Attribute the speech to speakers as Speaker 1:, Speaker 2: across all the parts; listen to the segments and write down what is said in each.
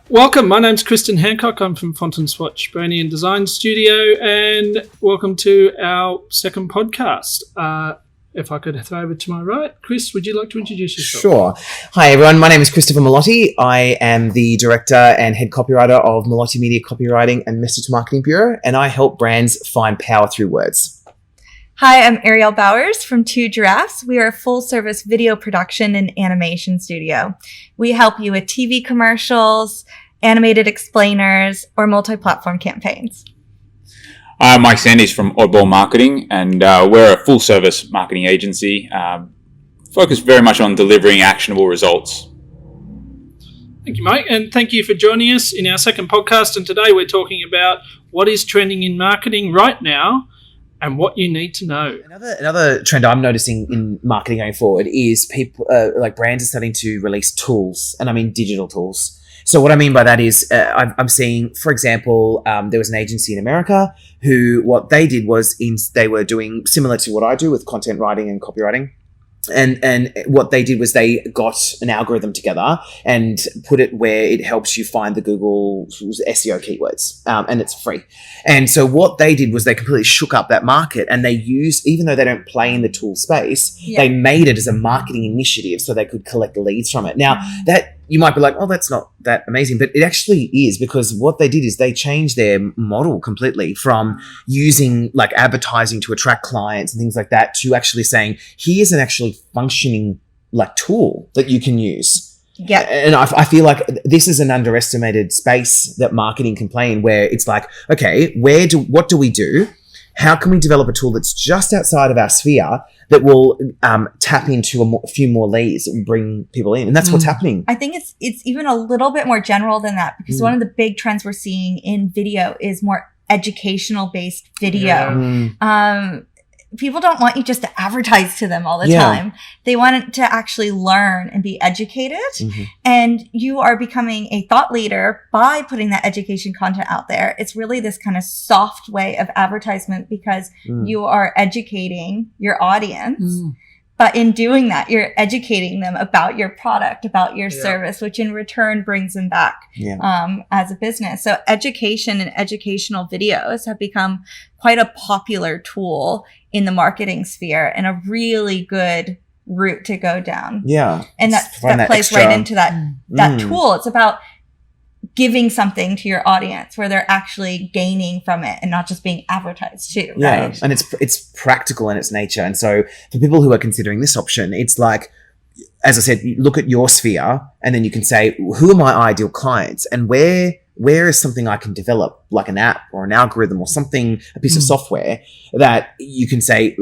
Speaker 1: Welcome, my name's Kristen Hancock. I'm from Fontaine Swatch Branding and Design Studio, and welcome to our second podcast. If I could throw over to my right, Chris, would you like to introduce yourself?
Speaker 2: Sure. Hi, everyone. My name is Christopher Malotti. I am the director and head copywriter of Malotti Media Copywriting and Message Marketing Bureau, and I help brands find power through words.
Speaker 3: Hi, I'm Ariel Bowers from Giraffes. We are a full-service video production and animation studio. We help you with TV commercials, animated explainers, or multi-platform campaigns.
Speaker 4: Mike Sandys from Oddball Marketing, and we're a full-service marketing agency focused very much on delivering actionable results.
Speaker 1: Thank you, Mike, and thank you for joining us in our second podcast. And today we're talking about what is trending in marketing right now and what you need to know.
Speaker 2: Another trend I'm noticing in marketing going forward is people, like brands are starting to release tools, and I mean digital tools. So what I mean by that is I'm seeing, for example, there was an agency in America who what they did was they were doing similar to what I do with content writing and copywriting. And what they did was they got an algorithm together and put it where it helps you find the Google SEO keywords, and it's free. And so what they did was they completely shook up that market, and they used, even though they don't play in the tool space, they made it as a marketing initiative so they could collect leads from it. Now that you might be like, oh, that's not that amazing, but it actually is, because what they did is they changed their model completely from using like advertising to attract clients and things like that to actually saying, here's an actually functioning like tool that you can use.
Speaker 3: Yeah.
Speaker 2: And I feel like this is an underestimated space that marketing can play in, where it's like, okay, what do we do? How can we develop a tool that's just outside of our sphere that will tap into a few more leads and bring people in? And that's what's happening.
Speaker 3: I think it's even a little bit more general than that, because one of the big trends we're seeing in video is more educational based video. People don't want you just to advertise to them all the time. They want it to actually learn and be educated. And you are becoming a thought leader by putting that education content out there. It's really this kind of soft way of advertisement, because you are educating your audience. But in doing that, you're educating them about your product, about your service, which in return brings them back as a business. So education and educational videos have become quite a popular tool in the marketing sphere, and a really good route to go down.
Speaker 2: Yeah.
Speaker 3: And that plays right into that tool. It's about giving something to your audience where they're actually gaining from it and not just being advertised to.
Speaker 2: Yeah.
Speaker 3: Right?
Speaker 2: And it's practical in its nature. And so for people who are considering this option, it's like, as I said, you look at your sphere and then you can say, who are my ideal clients, and where is something I can develop, like an app or an algorithm or something, a piece of software that you can say,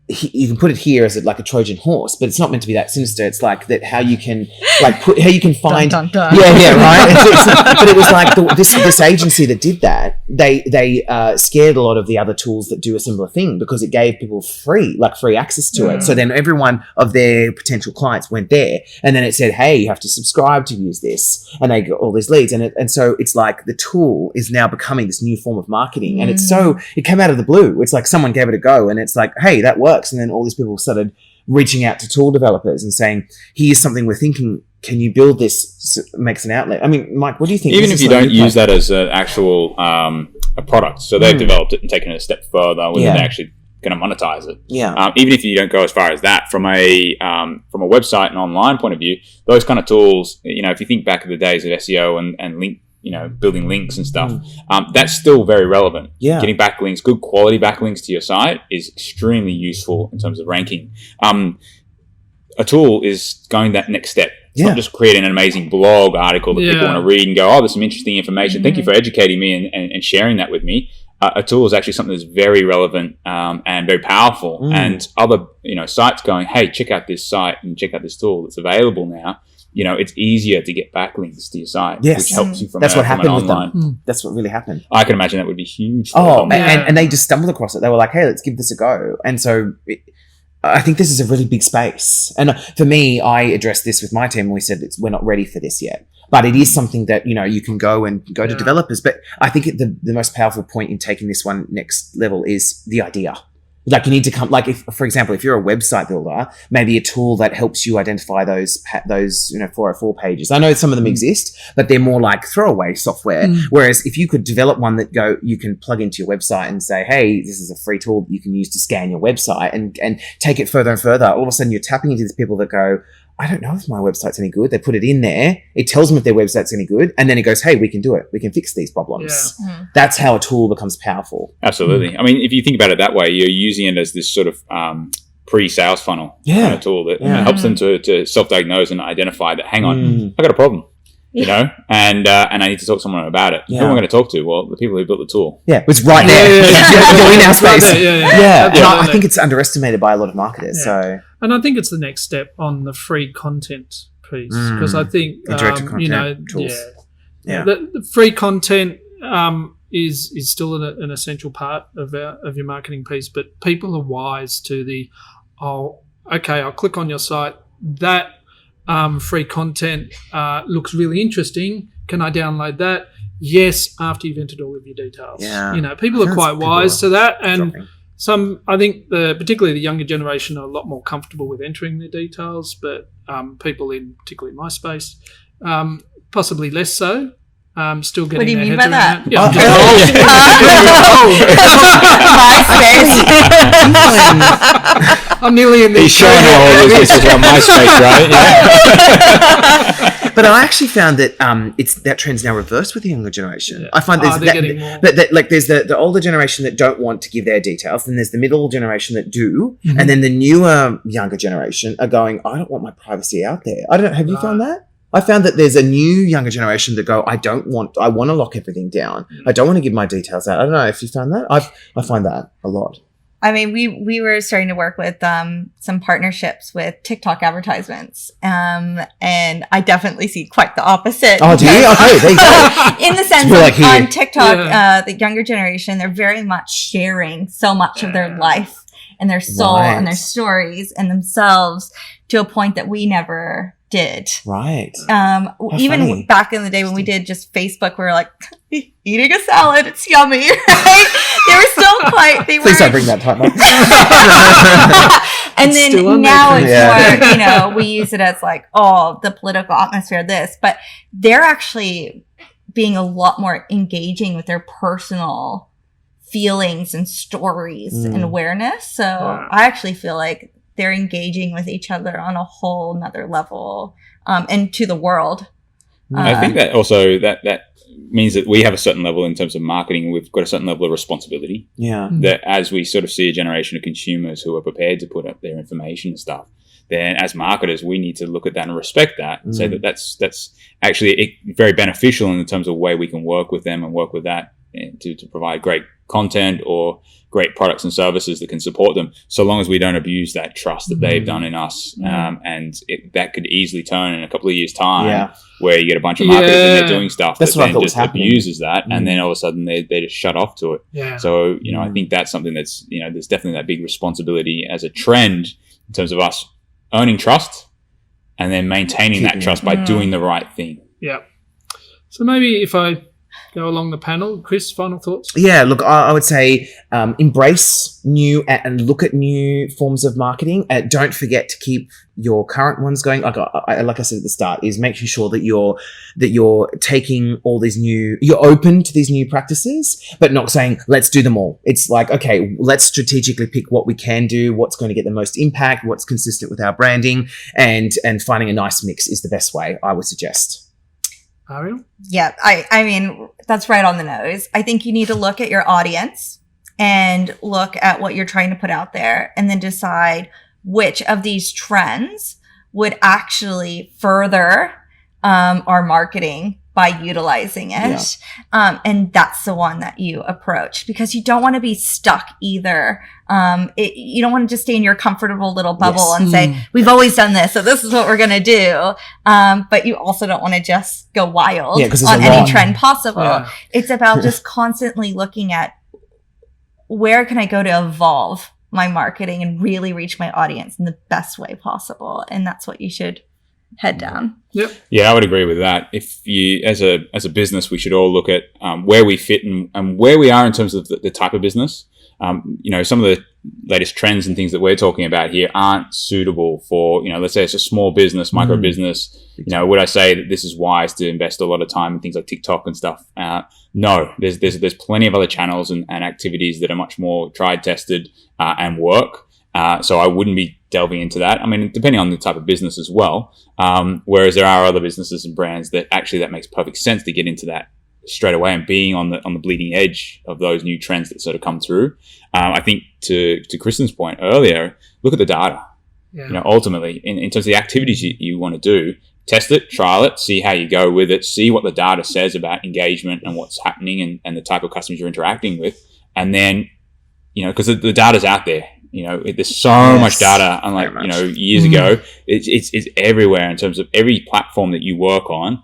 Speaker 2: you can put it here as like a Trojan horse, but it's not meant to be that sinister. It's like that how you can find
Speaker 3: dun, dun, dun.
Speaker 2: right. But it was like this agency that did that. They scared a lot of the other tools that do a similar thing, because it gave people free access to it. So then every one of their potential clients went there, and then it said, hey, you have to subscribe to use this, and they got all these leads, and so it's like the tool is now becoming this new form of marketing, and it came out of the blue. It's like someone gave it a go, and it's like, hey, that works. And then all these people started reaching out to tool developers and saying, here's something we're thinking. Can you build this so it makes an outlet? I mean, Mike, what do you think?
Speaker 4: Even if you don't use that as an actual a product, so they've developed it and taken it a step further when they're actually going to monetize it.
Speaker 2: Yeah.
Speaker 4: Even if you don't go as far as that, from a website and online point of view, those kind of tools, if you think back to the days of SEO and link, building links and stuff, that's still very relevant. Yeah. Getting backlinks, good quality backlinks to your site is extremely useful in terms of ranking. A tool is going that next step. It's not just creating an amazing blog article that people want to read and go, oh, there's some interesting information. Thank you for educating me and sharing that with me. A tool is actually something that's very relevant and very powerful. And other sites going, hey, check out this site and check out this tool that's available now. It's easier to get backlinks to your site, which helps you from
Speaker 2: what happened with
Speaker 4: online.
Speaker 2: them. That's what really happened.
Speaker 4: I can imagine that would be huge.
Speaker 2: And they just stumbled across it. They were like, hey, let's give this a go. And so I think this is a really big space. And for me, I addressed this with my team and we said, we're not ready for this yet. But it is something that, you can go to developers. But I think the most powerful point in taking this one next level is the idea. Like you need to come, like if, for example, if you're a website builder, maybe a tool that helps you identify those 404 pages. I know some of them exist, but they're more like throwaway software. Whereas if you could develop one that you can plug into your website and say, hey, this is a free tool that you can use to scan your website and take it further and further. All of a sudden you're tapping into these people that go, I don't know if my website's any good. They put it in there. It tells them if their website's any good. And then it goes, hey, we can do it. We can fix these problems.
Speaker 1: Yeah.
Speaker 2: That's how a tool becomes powerful.
Speaker 4: Absolutely. I mean, if you think about it that way, you're using it as this sort of pre-sales funnel kind of tool that helps them to self-diagnose and identify that, hang on, I got a problem. You know, and I need to talk to someone about it. Who am I going to talk to? Well, the people who built the tool.
Speaker 2: Yeah, it's right there. You're in our space.
Speaker 1: Right there,
Speaker 2: And I think it's underestimated by a lot of marketers. So,
Speaker 1: and I think it's the next step on the free content piece, because I think
Speaker 2: direct-to-content tools.
Speaker 1: The free content is still an essential part of your marketing piece, but people are wise to I'll click on your site. That free content looks really interesting. Can I download that? Yes, after you've entered all of your details.
Speaker 2: Yeah.
Speaker 1: People are quite wise to that, and I think particularly the younger generation are a lot more comfortable with entering their details, but people in particularly my space, possibly less so. Still getting.
Speaker 3: What do you
Speaker 1: their
Speaker 3: mean
Speaker 1: heads
Speaker 3: by that?
Speaker 1: around it. Yeah, I'm nearly in the
Speaker 4: He's showing how old this is on MySpace, right?
Speaker 2: But I actually found that that trend's now reversed with the younger generation.
Speaker 1: Yeah.
Speaker 2: I find there's there's the older generation that don't want to give their details, then there's the middle generation that do, and then the newer younger generation are going, I don't want my privacy out there. I don't know. Have you found that? I found that there's a new younger generation that go, I want to lock everything down. I don't want to give my details out. I don't know if you found that. I find that a lot.
Speaker 3: I mean, we were starting to work with some partnerships with TikTok advertisements, and I definitely see quite the opposite.
Speaker 2: Oh, do you? Okay, there you go.
Speaker 3: In the sense of on TikTok, the younger generation, they're very much sharing so much of their life and their soul and their stories and themselves to a point that we never did.
Speaker 2: Right.
Speaker 3: Even
Speaker 2: funny.
Speaker 3: back in the day when we did just Facebook, we were like, eating a salad, it's yummy, right? They were still quite,
Speaker 2: Please don't bring that time up.
Speaker 3: And then now it's more, we use it as like, the political atmosphere, this, but they're actually being a lot more engaging with their personal feelings and stories and awareness. So I actually feel like they're engaging with each other on a whole nother level, and to the world.
Speaker 4: I think that also that means that we have a certain level in terms of marketing. We've got a certain level of responsibility. Yeah. That as we sort of see a generation of consumers who are prepared to put up their information and stuff, then as marketers, we need to look at that and respect that and say that that's actually very beneficial in terms of the way we can work with them and work with that to provide great content or great products and services that can support them, so long as we don't abuse that trust that they've done in us. And that could easily turn in a couple of years' time where you get a bunch of marketers and they're doing stuff that then just abuses that, and then all of a sudden they just shut off to it. Yeah. So, I think that's something that's, there's definitely that big responsibility as a trend in terms of us earning trust and then maintaining that trust by doing the right thing.
Speaker 1: Yeah. So maybe if I go along the panel, Chris, final thoughts? Yeah,
Speaker 2: look, I would say embrace new and look at new forms of marketing. Don't forget to keep your current ones going. Like I said at the start, is making sure that you're taking all these you're open to these new practices, but not saying let's do them all. It's like, okay, let's strategically pick what we can do, what's going to get the most impact, what's consistent with our branding, and finding a nice mix is the best way, I would suggest.
Speaker 1: Ariel?
Speaker 3: Yeah, I mean, that's right on the nose. I think you need to look at your audience and look at what you're trying to put out there and then decide which of these trends would actually further our marketing by utilizing it. Yeah. And that's the one that you approach, because you don't want to be stuck either. You don't want to just stay in your comfortable little bubble and say, we've always done this, so this is what we're going to do. But you also don't want to just go wild on any trend possible. Yeah. It's about just constantly looking at where can I go to evolve my marketing and really reach my audience in the best way possible. And that's what you should head down.
Speaker 1: Yep.
Speaker 4: Yeah, I would agree with that. If you, as a business, we should all look at where we fit and where we are in terms of the type of business. Some of latest trends and things that we're talking about here aren't suitable for, let's say it's a small business, micro business. Would I say that this is wise to invest a lot of time in things like TikTok and stuff? No, there's plenty of other channels and activities that are much more tried, tested, and work. So I wouldn't be delving into that. I mean, depending on the type of business as well. Whereas there are other businesses and brands that makes perfect sense to get into that straight away and being on the bleeding edge of those new trends that sort of come through. I think to Kristen's point earlier, look at the data.
Speaker 1: Yeah.
Speaker 4: Ultimately, in terms of the activities you want to do, test it, trial it, see how you go with it, see what the data says about engagement and what's happening and the type of customers you're interacting with. And then, because the data's out there. There's so much data, unlike years ago. It's everywhere in terms of every platform that you work on.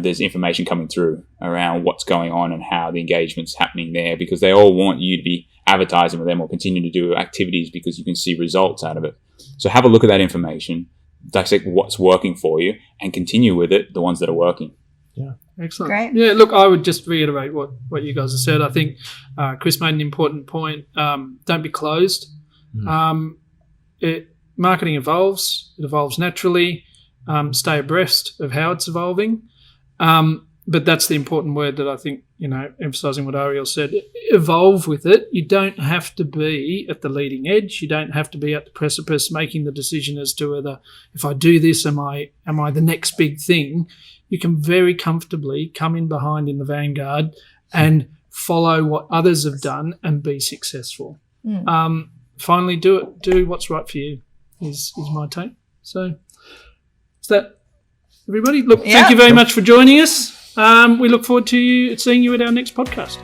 Speaker 4: There's information coming through around what's going on and how the engagement's happening there, because they all want you to be advertising with them or continue to do activities because you can see results out of it. So have a look at that information, dissect what's working for you, and continue with it, the ones that are working.
Speaker 1: Yeah, excellent.
Speaker 3: Great.
Speaker 1: Yeah, look, I would just reiterate what you guys have said. I think Chris made an important point. Don't be closed. Marketing evolves. It evolves naturally. Stay abreast of how it's evolving. But that's the important word that I think, emphasising what Ariel said, evolve with it. You don't have to be at the leading edge. You don't have to be at the precipice making the decision as to whether, if I do this, am I the next big thing? You can very comfortably come in behind in the vanguard and follow what others have done and be successful. Finally, do what's right for you is my take. So is that everybody? Look, thank you very much for joining us. We look forward to seeing you at our next podcast.